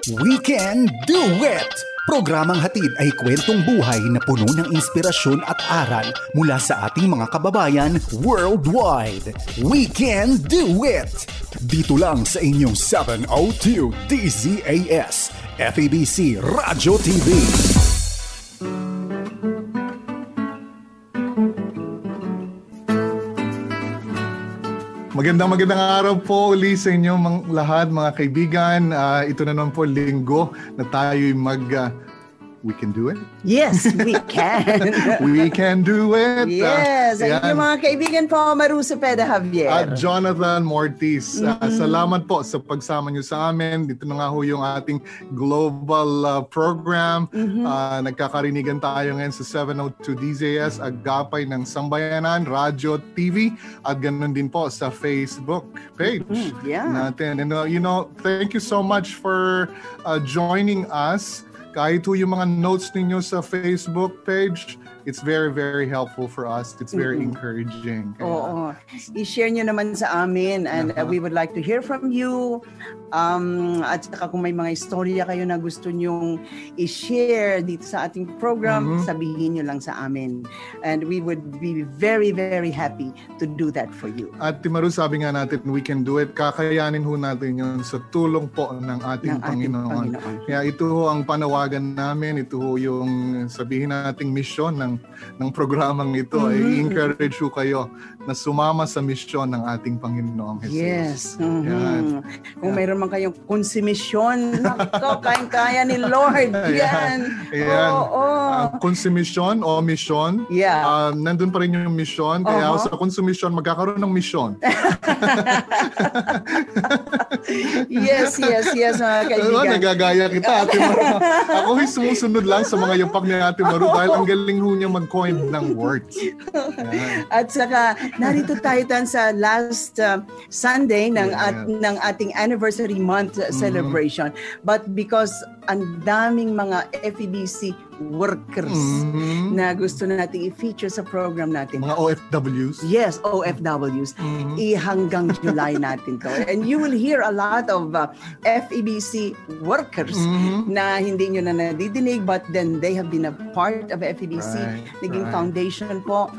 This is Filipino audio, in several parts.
We Can Do It! Programang hatid ay kwentong buhay na puno ng inspirasyon at aral mula sa ating mga kababayan worldwide. We Can Do It! Dito lang sa inyong 702 DZAS, FEBC Radio TV. Magandang araw po uli sa inyo lahat mga kaibigan. Ito na naman po linggo na tayo'y we can do it? Yes, we can. We can do it. Yes. Ang mga kaibigan po, Maru Cepeda Javier. At Jonathan Mortiz. Salamat po sa pagsama niyo sa amin. Dito na nga ho yung ating global program. Nagkakarinigan tayo ngayon sa 702 DZAS, Agapay ng Sambayanan, Radio, TV, at ganun din po sa Facebook page natin. And thank you so much for joining us. Kahit po yung mga notes ninyo sa Facebook page, it's very, very helpful for us. It's very encouraging. Oo. I-share nyo naman sa amin and we would like to hear from you. At saka kung may mga istorya kayo na gusto nyong i-share dito sa ating program, sabihin nyo lang sa amin. And we would be very, very happy to do that for you. At Timaru, sabi nga natin, we can do it. Kakayanin ho natin yun sa tulong po ng ating Panginoon. Kaya ito ho ang panawagan namin. Ito ho yung sabihin nating misyon ng programang ito. I-encourage ho kayo na sumama sa misyon ng ating Panginoong Jesus. Yes. Kung mayroon man kayong konsumisyon, kayang-kaya ni Lord. Yan. Konsumisyon o misyon. Yeah. Nandun pa rin yung misyon. Kaya sa konsumisyon, magkakaroon ng misyon. Yes, mga kaibigan. Nagagaya kita, Ate Maru. Ako sumusunod lang sa mga yapak ni Ate Maru dahil ang galing ho niya mag-coin ng words. At saka, narito tayo sa last Sunday ng ating anniversary month celebration. But because ang daming mga FEBC workers na gusto natin i-feature sa program natin. Mga OFWs? Yes, OFWs. Hanggang July natin to. And you will hear a lot of FEBC workers na hindi nyo na nadidinig but then they have been a part of FEBC. Naging foundation po.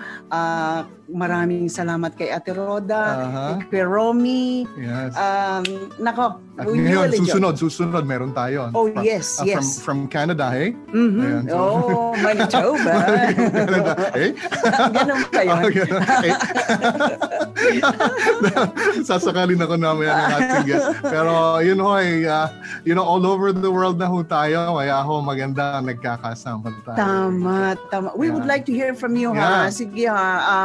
Maraming salamat kay Ate Roda, kay Romy. Yes. Nako, ngayon, susunod, meron tayo. Oh, yes. From Canada, hey? Ayan, so. Manitoba. Canada, hey? Ganun pa yun. Sasakalin ako namin ang ating guest. Pero, all over the world na ho tayo. Kaya maganda nagkakasama tayo. Tama. We would like to hear from you, ha? Sige, ha?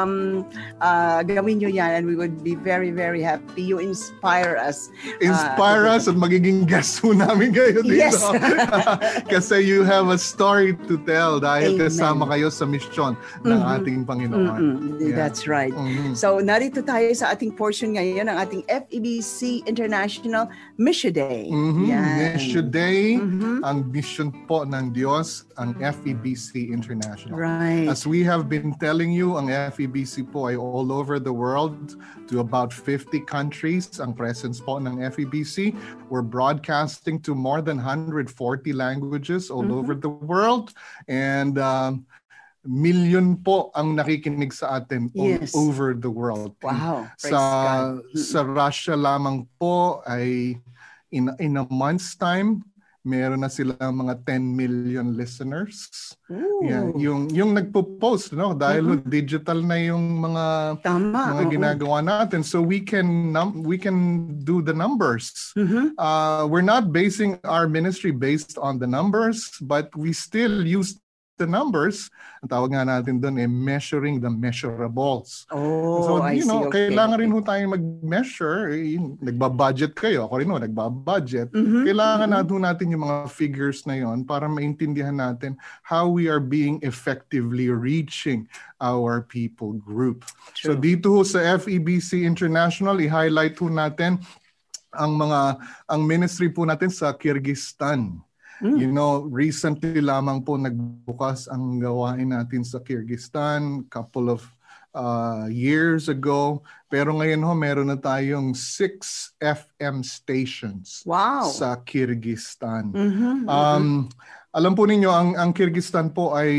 Gawin nyo yan and we would be very, very happy. You inspire us. Inspire us at magiging guest ho namin kayo dito. Yes. Kasi you have a story to tell dahil kasama kayo sa misyon ng ating Panginoon. That's right. So, narito tayo sa ating portion ngayon ng ating FEBC International Mission Day. Mission Day, ang mission po ng Diyos, ang FEBC International. Right. As we have been telling you, ang FEBC po ay all over the world to about 50 countries. Ang presence po ng FEBC, we're broadcasting to more than 140 languages all over the world. And million po ang nakikinig sa atin all over the world. Wow. Sa Russia lamang po ay in a month's time, meron na silang mga 10 million listeners. Yung nagpo-post, dahil digital na yung mga ginagawa natin. So we can do the numbers. We're not basing our ministry based on the numbers, but we still use the numbers. Ang tawag nga natin doon measuring the measurables. So, kailangan rin ho tayong mag-measure. Nagbabudget kayo. Ako rin nagbabudget. Kailangan natin yung mga figures na yon para maintindihan natin how we are being effectively reaching our people group. True. So, dito ho sa FEBC International, i-highlight ho natin ang ministry po natin sa Kyrgyzstan. Recently lamang po nagbukas ang gawain natin sa Kyrgyzstan. Couple of years ago. Pero ngayon meron na tayong 6 FM stations sa Kyrgyzstan. Alam po ninyo, ang Kyrgyzstan po ay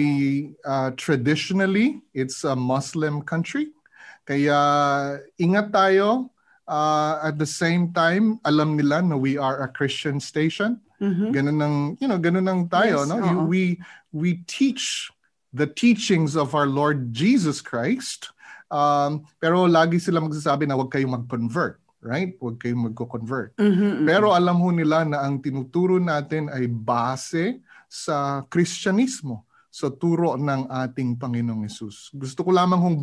traditionally, it's a Muslim country. Kaya ingat tayo. At the same time, alam nila na we are a Christian station. Ganun nang tayo. Yes, no? We teach the teachings of our Lord Jesus Christ. Pero lagi sila magsasabi na huwag kayong mag-convert. Right? Huwag kayong mag-convert. Pero alam ho nila na ang tinuturo natin ay base sa Kristyanismo. Sa turo ng ating Panginoong Hesus. Gusto ko lamang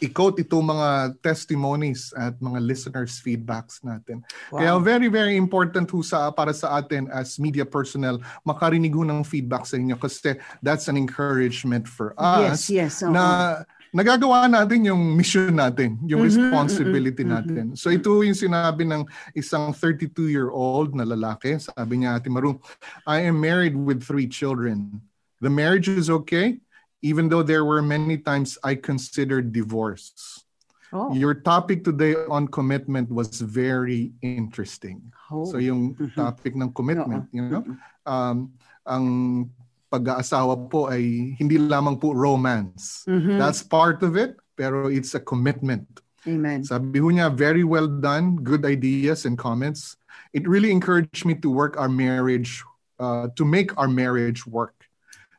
i-quote itong mga testimonies at mga listeners' feedbacks natin. Kaya very, very important para sa atin as media personnel makarinig ng feedback sa inyo kasi that's an encouragement for us na nagagawa natin yung mission natin, yung responsibility natin. So ito yung sinabi ng isang 32-year-old na lalaki. Sabi niya, Ate Maru, I am married with 3 children. The marriage is okay, even though there were many times I considered divorce. Your topic today on commitment was very interesting. So yung topic ng commitment, ang pag-aasawa po ay hindi lamang po romance. That's part of it, pero it's a commitment. Amen. Sabi niya, very well done, good ideas and comments. It really encouraged me to work our marriage, to make our marriage work.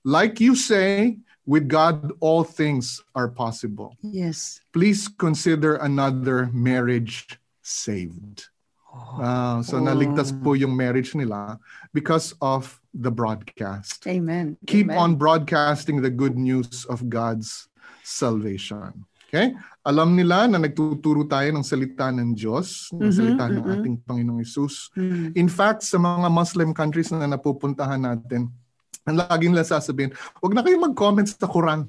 Like you say, with God, all things are possible. Yes. Please consider another marriage saved. So naligtas po yung marriage nila because of the broadcast. Amen. Keep on broadcasting the good news of God's salvation. Okay? Alam nila na nagtuturo tayo ng salita ng Diyos, ng salita ng ating Panginoong Hesus. In fact, sa mga Muslim countries na napupuntahan natin, ang lagi nila sasabihin, huwag na kayong mag-comment sa Quran.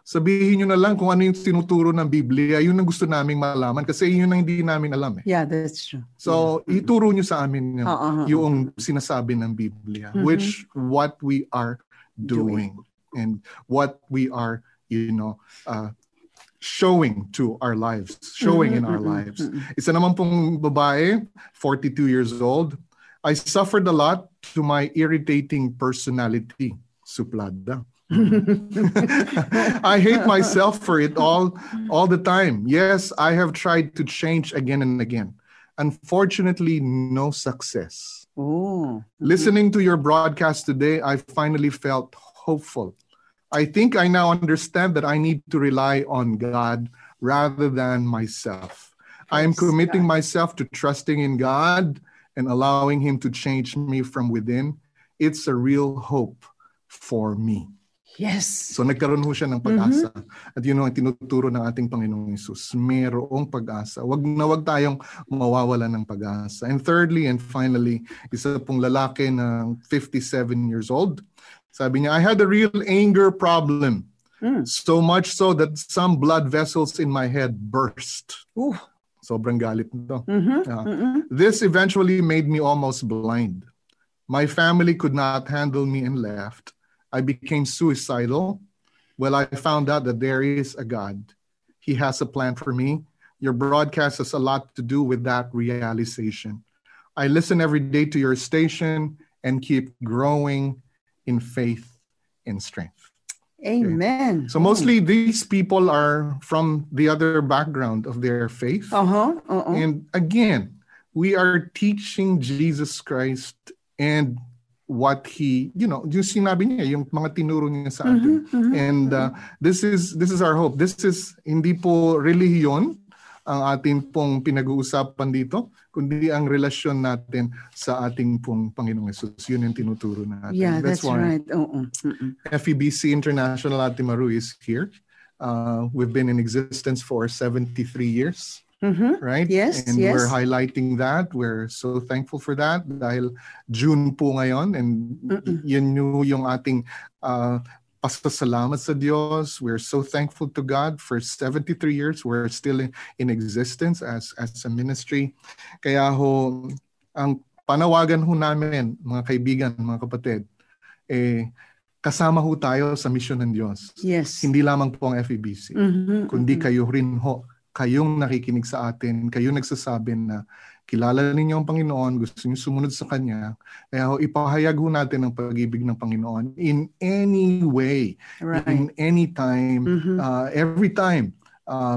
Sabihin nyo na lang kung ano yung tinuturo ng Biblia. Yun ang gusto naming malaman kasi yun ang hindi namin alam. Yeah, that's true. So, ituro nyo sa amin yung sinasabi ng Biblia, which what we are doing and what we are, showing to our lives, showing in our lives. Isa naman pong babae, 42 years old, I suffered a lot to my irritating personality. Suplada. I hate myself for it all the time. Yes, I have tried to change again and again. Unfortunately, no success. Listening to your broadcast today, I finally felt hopeful. I think I now understand that I need to rely on God rather than myself. I am committing myself to trusting in God and allowing Him to change me from within. It's a real hope for me. Yes. So nagkaroon ho siya ng pag-asa. At yun ang tinuturo ng ating Panginoong Hesus. Mayroong pag-asa. Wag tayong mawawala ng pag-asa. And thirdly and finally, isa pong lalaki na 57 years old. Sabi niya, I had a real anger problem. So much so that some blood vessels in my head burst. Sobrang galit nito. This eventually made me almost blind. My family could not handle me and left. I became suicidal. Well, I found out that there is a God. He has a plan for me. Your broadcast has a lot to do with that realization. I listen every day to your station and keep growing in faith and strength. Amen. So mostly these people are from the other background of their faith. And again, we are teaching Jesus Christ and what He, yung sinabi niya, yung mga tinuro niya sa atin. And this is our hope. This is hindi po relihiyon ang ating pong pinag-uusapan dito, kundi ang relasyon natin sa ating pong Panginoong Hesus. Yun yung tinuturo natin. Yeah, that's right. FEBC International Ate Maru is here. We've been in existence for 73 years. Right? Yes, and we're highlighting that. We're so thankful for that dahil June po ngayon and yun yung ating pasasalamat sa Diyos. We're so thankful to God for 73 years. We're still in existence as a ministry. Kaya ang panawagan namin, mga kaibigan, mga kapatid, kasama ho tayo sa misyon ng Diyos. Yes. Hindi lamang po ang FEBC, kundi kayo rin ho, kayong nakikinig sa atin, kayong nagsasabi na kilala ninyo ang Panginoon, gusto niyo sumunod sa Kanya, kaya ho, ipahayag ho natin ang pag-ibig ng Panginoon in any way, in any time, every time.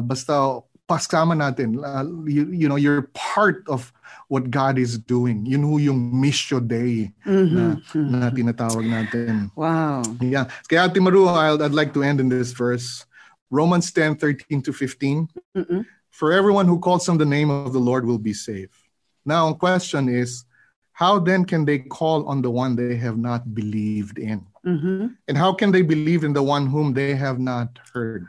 Basta pasama natin, you know, you're part of what God is doing. Yun ho yung Mission Day na tinatawag natin. Wow. Yeah. Kaya Ate Maru, I'd like to end in this verse. Romans 10:13-15. For everyone who calls on the name of the Lord will be saved. Now, the question is, how then can they call on the one they have not believed in? And how can they believe in the one whom they have not heard?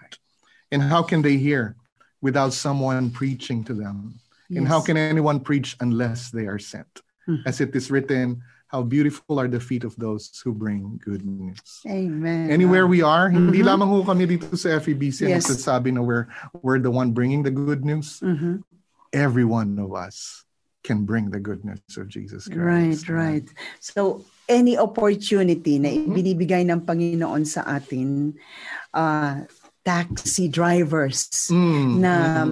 And how can they hear without someone preaching to them? And how can anyone preach unless they are sent? As it is written, how beautiful are the feet of those who bring good news. Amen. Anywhere we are, hindi lamang ho kami dito sa FEBC ang nagsasabi na we're the one bringing the good news. Every one of us can bring the goodness of Jesus Christ. Right. So, any opportunity na binibigay ng Panginoon sa atin, taxi drivers na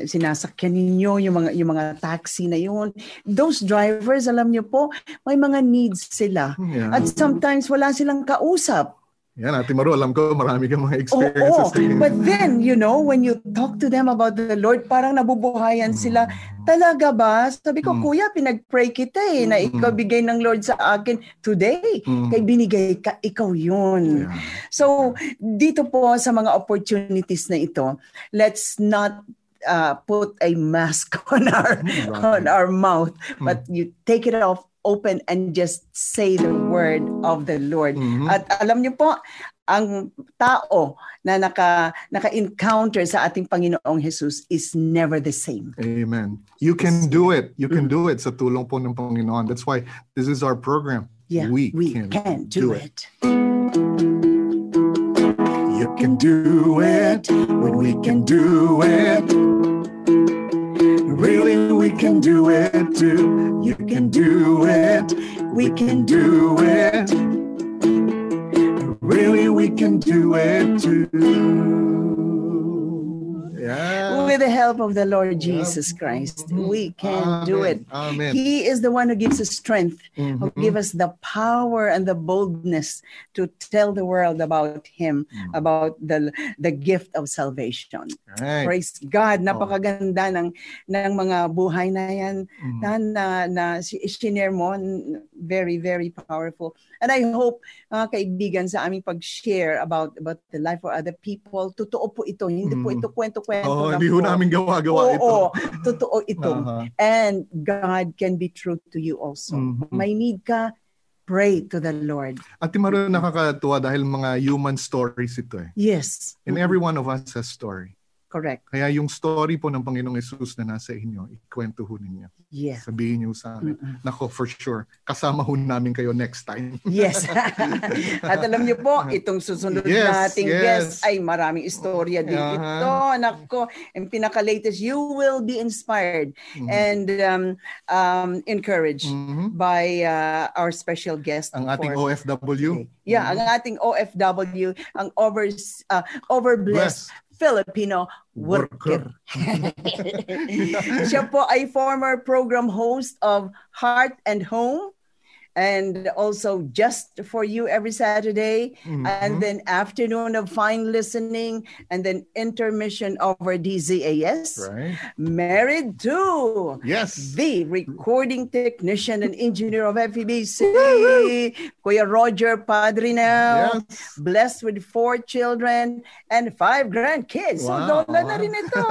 sinasakyan ninyo, yung mga taxi na yun. Those drivers, alam niyo po, may mga needs sila. At sometimes wala silang kausap. Yan, Ate Maru, alam ko marami kang mga experiences. But then, you know, when you talk to them about the Lord, parang nabubuhayan sila. Talaga ba? Sabi ko, Kuya, pinag-pray kita na ikaw bigay ng Lord sa akin today. Kay binigay ka, ikaw yun. So, dito po sa mga opportunities na ito, let's not put a mask on our mouth, but you take it off, open, and just say the word of the Lord. At alam niyo po, ang tao na naka-encounter sa ating Panginoong Jesus is never the same. Amen. You can do it. You can do it sa tulong po ng Panginoon. That's why this is our program. Yeah, we can do it. You can do it when we can do it. Really, we can do it too. You can do it. We can do it. Really, we can do it too. Yeah. With the help of the Lord Jesus Christ, we can do it. Amen. He is the one who gives us strength, who gives us the power and the boldness to tell the world about Him, about the gift of salvation. Right. Praise God. Napakaganda ng mga buhay na yan na sinare mo. Very, very powerful. And I hope, mga kaibigan, sa aming pag-share about the life of other people, totoo po ito. Hindi po ito kwento-kwento. Hindi po namin gawa-gawa ito. Oo, totoo ito. And God can be true to you also. May need ka, pray to the Lord. Ate Maru, nakakatuwa dahil mga human stories ito eh. Yes. And every one of us has story. Correct. Kaya yung story po ng Panginoong Yesus na nasa inyo, ikwento ho ninyo. Yeah. Sabihin niyo sa amin. Nako, for sure, kasama ho namin kayo next time. Yes. At alam niyo po, itong susunod nating guest ay maraming istorya din ito. Nako, yung pinaka-latest, you will be inspired and encouraged by our special guest. Ang ating OFW. Yeah, ang ating OFW, ang overblessed Filipino worker. Siya po ay former program host of Heart and Home, and also Just for You every Saturday, and then afternoon of Fine Listening, and then intermission over DZAS. Right. Married to the recording technician and engineer of FEBC, Kuya Roger Padrinao, blessed with 4 children and 5 grandkids. Wow. So, dola na rin ito.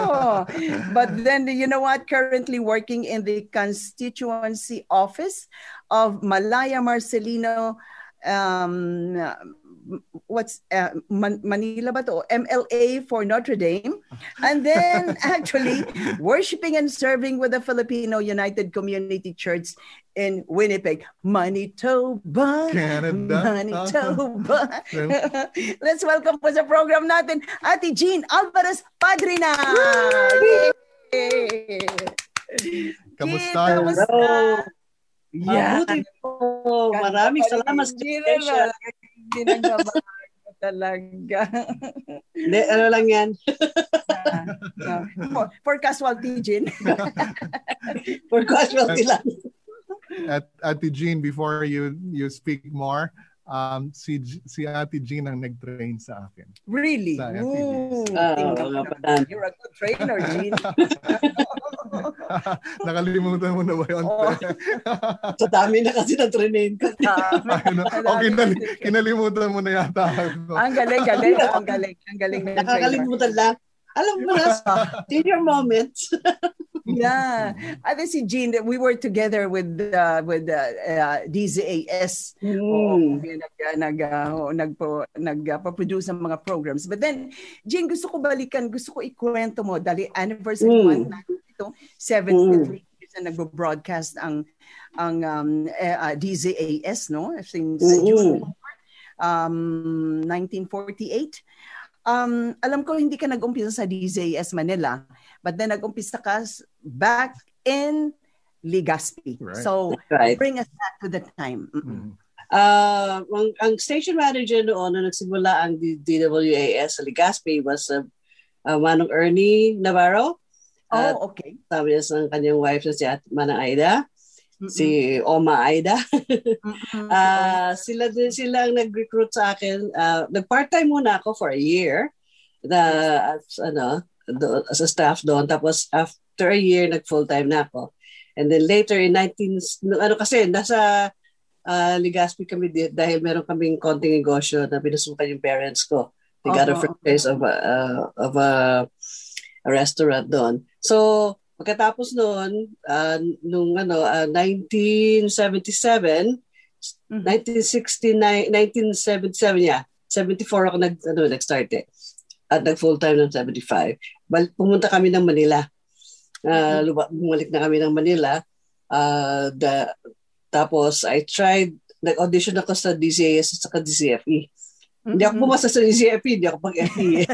But then, you know what? Currently working in the constituency office of Malaya Marcelino, Manila ba to? MLA for Notre Dame. And then actually worshiping and serving with the Filipino United Community Church in Winnipeg, Manitoba. Canada. Manitoba. Let's welcome po sa program natin, Ate Jean Alvarez Padrina. Kamusta? Hello. Yeah. Maraming salamat sa invitation. Ginagabahan ko talaga. Hindi, ano lang yan. For casualty, Jean. For casualty lang. At Ate Jean, before you speak more, si Ate Jean ang nag-train sa akin. Really? Sa You're a good trainer, Jean. Nakalimutan mo na ba yun? Sa dami na kasi na-train ko. Kinalimutan mo na yata ako. Ang galing. Nakakalimutan lang. Alam mo na, senior moments. Yeah. I think si Jean, we were together with DZAS. Nagpa-produce ng mga programs. But then, Jean, gusto ko ikwento mo dahil anniversary month natin ito, 73 years na nagbo-broadcast ang DZAS, no? Since June 1948. Alam ko hindi ka nag-umpisa sa DZAS Manila, but then nag-umpisa ka back in Legazpi. Right. So, bring us back to the time. Ang station manager noon na nagsimula ang DWAS sa Legazpi was Manong Ernie Navarro. Okay. Sabi niya sa kanyang wife na si Manang Aida. Si Oma Aida. Sila ang nag-recruit sa akin. Nag-part-time muna ako for a year as a staff doon. Tapos after a year, nag-full-time na ako. And then later in kasi nasa Legazpi kami dahil meron kaming konting negosyo na pinasukan yung parents ko. They got a franchise of a restaurant doon. So, pagkatapos noon, 1977, 74 ako nag-start eh. At nag-full-time ng 75. Pumunta kami ng Manila. Bumalik na kami ng Manila. Tapos, nag-audition ako sa DCAS at sa DCFE. Hindi ako pumasa sa DCFE, hindi ako pag-FE.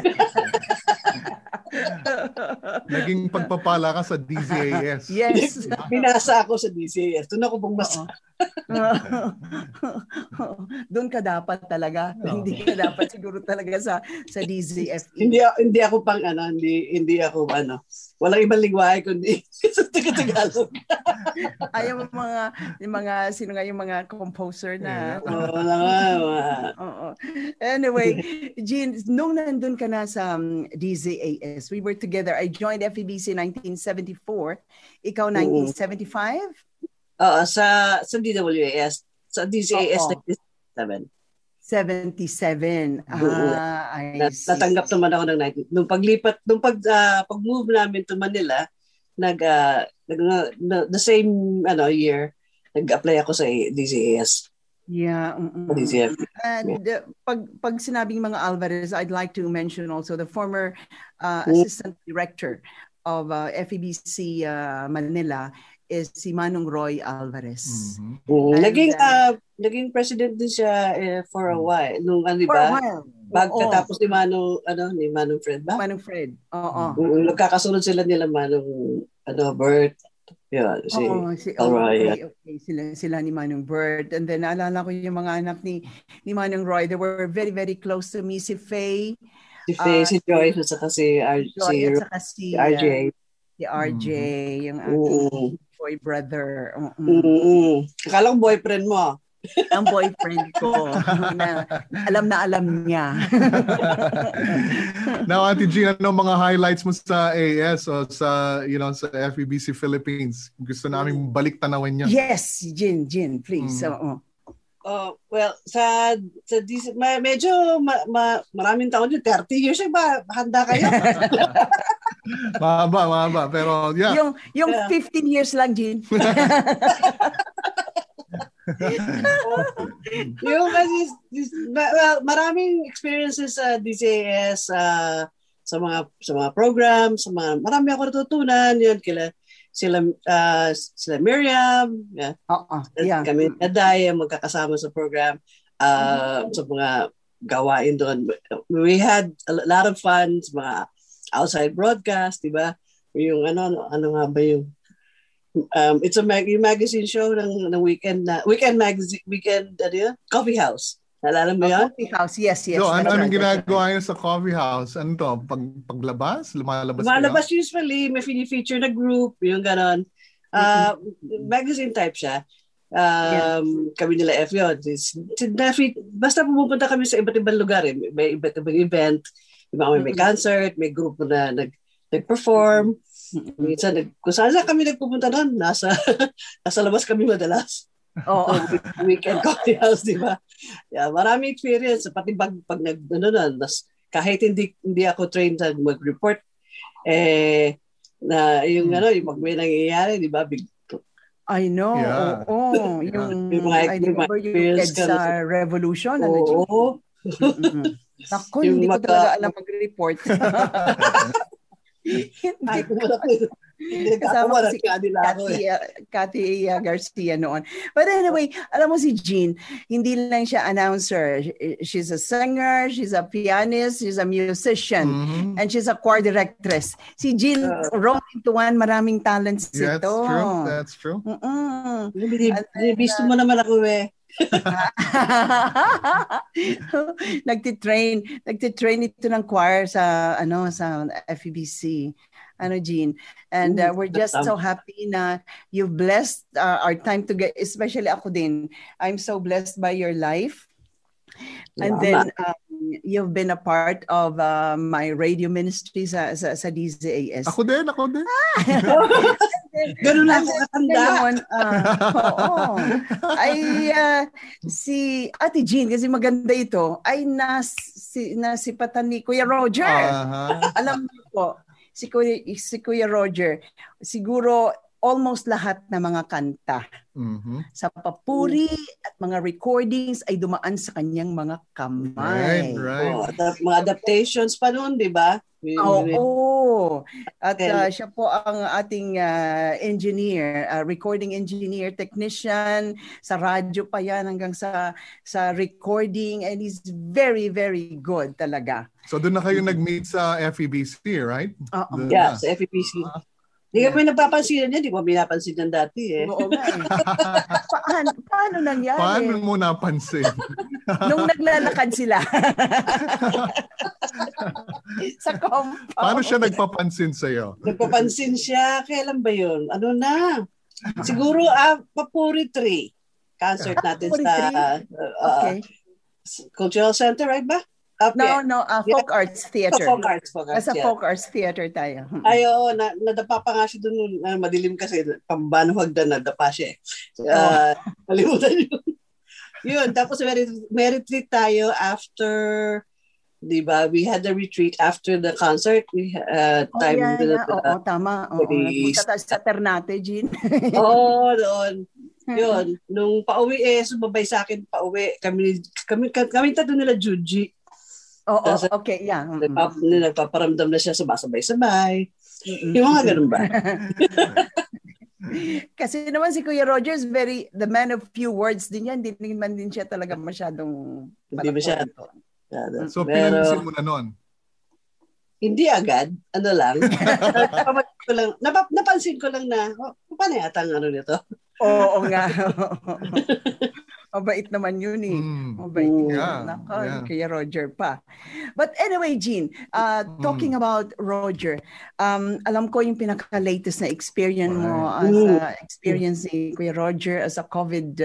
Naging pagpapala ka sa DZAS. Yes. Pinasa ako sa DZAS. Doon ako bumasa. Doon ka dapat talaga. Hindi ka dapat siguro talaga sa DZFE. Hindi ako hindi ako walang ibang lingwahe kundi sa Tagalog. Ayaw yung mga composer na. Anyway, Jean, nung nandun ka na sa DZAS, we were together. I joined FEBC 1974. Ikaw 1975? Sa DWAS. Sa DZAS 1977. 77. Natanggap naman ako ng 19. Nung pag-move namin to Manila, the same year, nag-apply ako sa DZAS. Yeah. And pag sinabing mga Alvarez, I'd like to mention also the former assistant director of FEBC Manila is si Manong Roy Alvarez. Naging president din siya for a while. Nung pagkatapos ni Manong Fred ba? Manong Fred. Nagkakasunod sila nila Manong Bert. Yeah, si Roy. Okay. Sila ni Manong Bert. And then naalala ko yung mga anak ni Manong Roy. They were very, very close to me. Si Faye. Si Joyce at saka si RJ. Si RJ, yung aking boy brother. Akala ko boyfriend mo. Ang boyfriend ko na alam niya. Now, Ate Jean, ano mga highlights mo sa AS o sa FEBC Philippines? Gusto namin balik tanawin niya. Yes, Jean, please. Well, sa medyo maraming taon yun. 30 years ba? Handa kayo? Mahaba. Pero yeah. Yung 15 years lang, Jean. Maraming experiences sa DCAS, sa mga programs, marami ako natutunan yun sila Miriam, kami Naday magkakasama sa program, sa mga gawain doon. We had a lot of fun, mga outside broadcast, diba? Yung ano nga ba yung it's a magazine show ng weekend magazine, Coffee House. Naalala mo yan? Coffee house, yes. So, anong ginagawa niyo sa coffee house? Ano to? Paglabas? Lumalabas usually. May feature na group, yung ganon. Magazine type siya. Kami nila F yun. Basta pumupunta kami sa iba't ibang lugar. May iba't ibang event. May concert, may grupo na nag-perform. Minsan, kung saan kami nagpupunta doon, nasa labas kami madalas. Weekend coffee house, di ba? Yeah, marami experience. Pati pag kahit hindi ako trained na mag-report, na yung pag may nangyayari, di ba? I know. Yeah. I remember yung EDSA revolution. Oo. Ako, hindi ko talaga alam mag-report. Kasama si Cathy Garcia noon. But anyway, alam mo si Jean, hindi lang siya announcer. She's a singer, she's a pianist, she's a musician, and she's a choir directress. Si Jean rolled into one, maraming talents ito. That's true. Bisto mo naman ako Nagtitrain ito ng choir sa FEBC. Jean. And we're just so happy na you've blessed our time together, especially ako din. I'm so blessed by your life. And then you've been a part of my radio ministry sa DZAS. Ako din. Ganun lang ako katanda. Si Ate Jean, kasi maganda ito, ay nasipatan ni Kuya Roger. Alam mo po, si Kuya Roger, siguro almost lahat ng mga kanta sa papuri at mga recordings ay dumaan sa kanyang mga kamay. Right. Mga adaptations pa noon, di ba? Oo. At siya po ang ating engineer, recording engineer, technician, sa radyo pa yan hanggang sa recording, and he's very, very good talaga. So doon na kayo nag-meet sa FEBC, right? Yeah, sa FEBC. Hindi kami napapansin niya, hindi ko pinapansin niyan dati Oo nga Paano nangyari? Paano mo napansin? Nung naglalakad sila. Sa compound. Paano siya nagpapansin sa'yo? Nagpapansin siya. Kailan ba yun? Ano na? Siguro Papuri 3. Concert natin sa Cultural Center, right ba? No, Folk Arts Theater. Folk Arts. Sa Folk Arts Theater tayo. Ay, oo. Nadapa pa nga siya doon. Madilim kasi. Pambanuhag na nadapa siya. Kalimutan yun. Yun. Tapos may retreat tayo after, di ba? We had a retreat after the concert. We had time. Tama. Nagpunta tayo sa Ternate, Jean. Doon. Yun. Nung pauwi sumabay sa akin pauwi. Kami tatlo nila Juji. Okay, yeah. Nagpaparamdam na siya sabay-sabay. Yung mga ganun ba? Kasi naman si Kuya Roger is the man of few words din yan. Hindi naman din siya talaga masyadong hindi masyado. So, pinansin mo na nun? Hindi agad. Ano lang. Napansin ko lang na, paano yata ang nito? Oo nga. Mabait naman yun Mabait Kuya Roger pa. But anyway, Jean, talking about Roger, alam ko yung pinaka-latest na experience mo experience ni Kuya Roger as a COVID,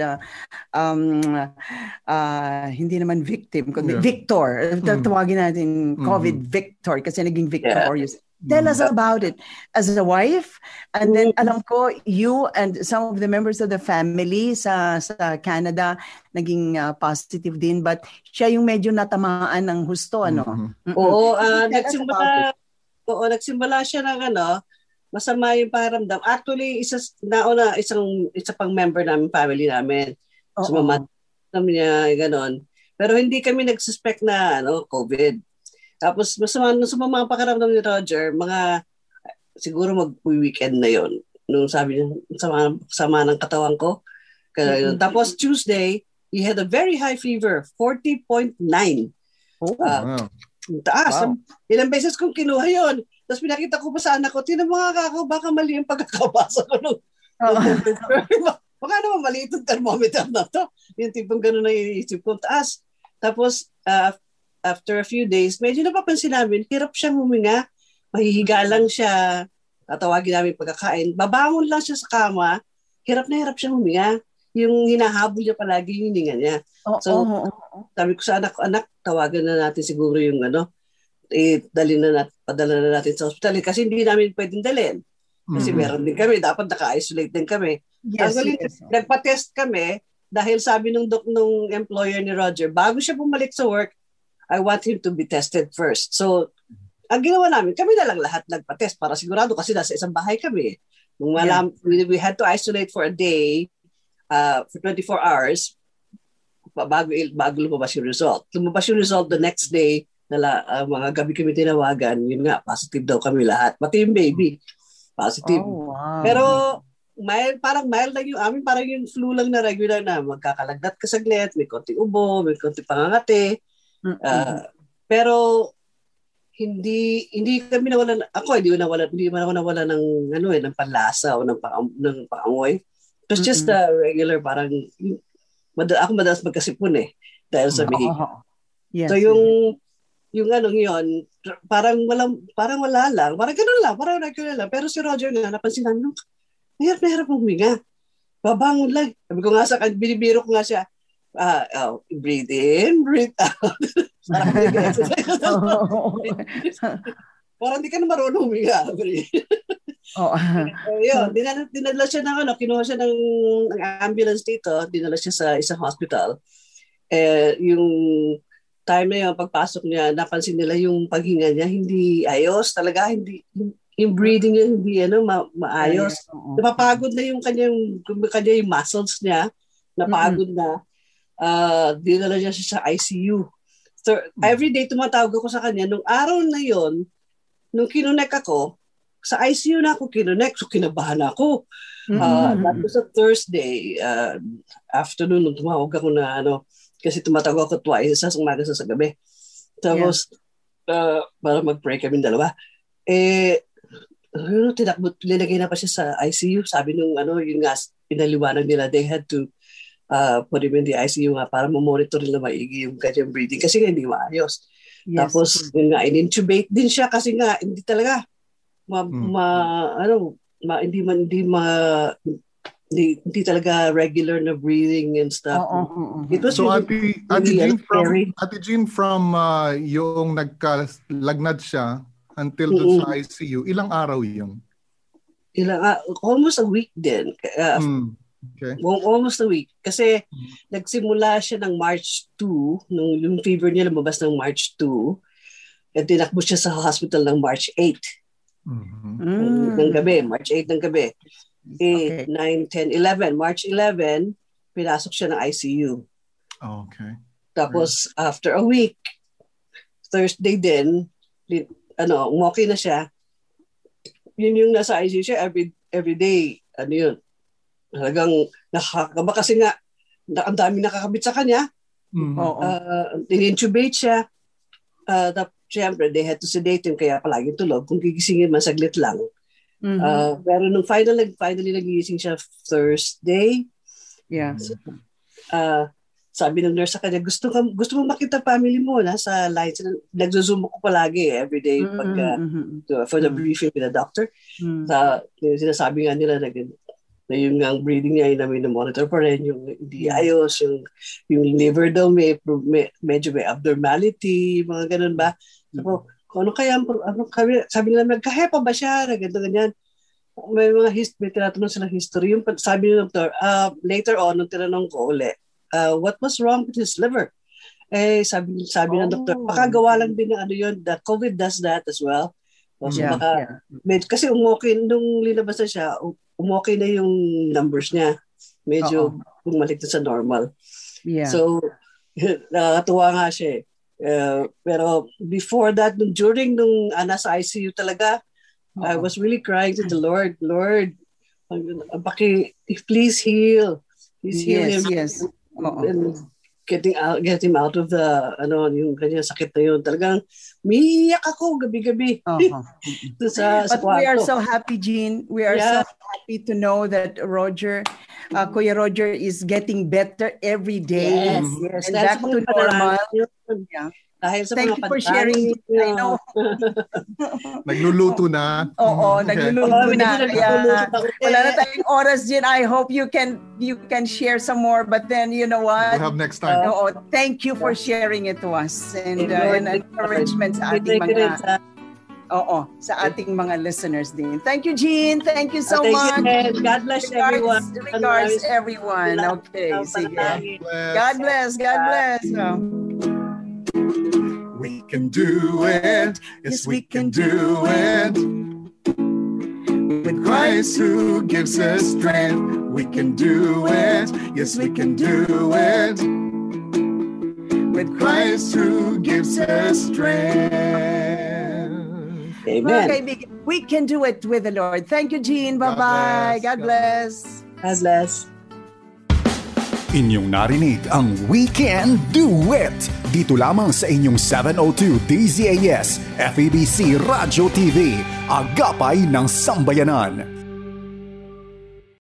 hindi naman victim, kundi Victor. Tawagin natin COVID Victor kasi naging victorious. Tell us about it as a wife, and then alam ko you and some of the members of the family sa Canada naging positive din, but siya yung medyo natamaan ng husto nagsimula siya ng masama yung pakiramdam. Actually isa pang member namin, family namin. Sumamat niya ganon. Pero hindi kami nagsuspect na COVID. Tapos masama ang pakiramdam ni Roger, siguro mag-weekend na yon. Nung sabi niya, sama ng katawan ko. Tapos Tuesday, he had a very high fever, 40.9. Taas. Wow. Ilang beses kong kinuha yon. Tapos pinakita ko pa sa anak ko, tinan mo nga ako, baka mali ang pagkakabasa ko. Baka naman mali itong thermometer na to. Yung tipong gano'n na iisip ko, taas. Tapos, after a few days, medyo napapansin namin, hirap siyang huminga. Mahihiga lang siya. Tatawagin namin pagkakain. Babangon lang siya sa kama. Hirap na hirap siyang huminga. Yung hinahabol niya palagi yung hininga niya. Sabi ko sa anak, tawagan na natin siguro yung padala na natin sa hospital. Kasi hindi namin pwedeng dalhin. Kasi meron din kami. Dapat naka-isolate din kami. Yes. Nagpa-test kami dahil sabi nung employer ni Roger, bago siya bumalik sa work, I want him to be tested first. So, ang ginawa namin, kami na lang lahat nagpa-test para sigurado kasi nasa isang bahay kami. We had to isolate for a day, for 24 hours, bago lumabas yung result. Lumabas yung result the next day, mga gabi kami tinawagan, yun nga, positive daw kami lahat. Pati yung baby, positive. Oh, wow. Pero, parang mild lang yung amin, parang yung flu lang na regular na magkakalagnat ka saglit, may konting ubo, may konting pangangati. Pero hindi kami nawalan, hindi man ako nawalan ng panlasa o ng pangamoy. It was just regular, parang ako madalas magkasipon dahil sa bihig. Yes, so yung yun, parang wala lang, parang ganun lang, parang regular lang. Pero si Roger nga, napansin namin, hirap huminga. Babangon lang. Sabi ko nga binibiro ko nga siya, breathe in, breathe out. Parang hindi ka na marunong huminga. Yun, dinala siya kinuha siya ng ambulance dito, dinala siya sa isang hospital. Yung time na yun, pagpasok niya, napansin nila yung paghinga niya, hindi ayos talaga, hindi yung breathing niya hindi maayos. Napapagod na yung kanyang muscles niya, napagod na. Dinala niya siya sa ICU. So, every day tumatawag ako sa kanya. Nung araw na yon, nung kinunek ako, sa ICU na ako kinunek, so kinabahan ako. That was a Thursday afternoon, nung tumawag ako na kasi tumatawag ako twice, sa umaga sa gabi. Tapos, para mag-pray kami dalawa. Linagay na pa siya sa ICU. Sabi nung yung nga, pinaliwanag nila, they had to put him in the ICU nga para ma-monitor nila maigi yung kanyang breathing kasi nga hindi maayos. Yes. Tapos yun nga, in-intubate din siya kasi nga hindi talaga hindi talaga regular na breathing and stuff. It was so Ate Jean from yung nagkalagnat siya until dun sa ICU, ilang araw yun? Almost a week din. Okay. Almost a week. Kasi nagsimula siya ng March 2, nung yung fever niya lumabas ng March 2, at tinakbo siya sa hospital ng March 8. Ng gabi, March 8 ng gabi. 9, 10, 11. March 11, pinasok siya ng ICU. Okay. Tapos, after a week, Thursday din, okay na siya. Yun yung nasa ICU siya every day. Yun. Talagang nakakaba kasi nga ang dami nakakabit sa kanya. In-intubate siya. Siyempre, they had to sedate him kaya palagi tulog. Kung gigisingin man, saglit lang. Pero nung finally nagigising siya Thursday. Yeah. Sabi ng nurse sa kanya, gusto mo makita family mo sa line. Nagzo-zoom ako palagi every day for the briefing with the doctor. Sinasabi nga nila na yung ang breathing niya ay monitor pa rin, yung hindi ayos, yung liver daw medyo may abnormality, mga ganun ba. So, kung sabi nila, magkahepa ba siya, ganyan. May may tinatanong silang history. Yung sabi ng doctor, later on, nung tinanong ko ulit, what was wrong with his liver? Sabi ng doktor, baka gawa lang din ng yun, the COVID does that as well. So, kasi nung linabas na siya, umokay na yung numbers niya. Medyo bumalik na sa normal. Yeah. So, nakatuwa nga siya. Pero before that, nung nasa ICU talaga, I was really crying to the Lord. Lord, please heal. Please heal him. Yes. get him out of the, yung kanya sakit na yun. Talagang, umiiyak ako gabi-gabi. But we are so happy, Jean. We are so happy to know that Kuya Roger is getting better every day. Yes. And back to normal. Yeah. Dahil sa Thank you for sharing. I know. Nagluluto na. Oo, nagluluto na. Kaya wala na tayong oras, Jean. I hope you can share some more. But then, you know what? We'll have next time. Thank you for sharing it to us. And encouragement sa ating mga... sa ating mga listeners din. Thank you, Jean. Thank you so much. God bless everyone. Regards everyone. Okay, sige. God bless. We can do it. Yes, we can do it. With Christ who gives us strength, we can do it. Yes, we can do it. With Christ who gives us strength. Amen. Okay, we can do it with the Lord. Thank you, Jean. Bye-bye. God bless. God bless. Inyong narinig ang We Can Do It dito lamang sa inyong 702 DZAS FEBC Radio TV, Agapay ng Sambayanan.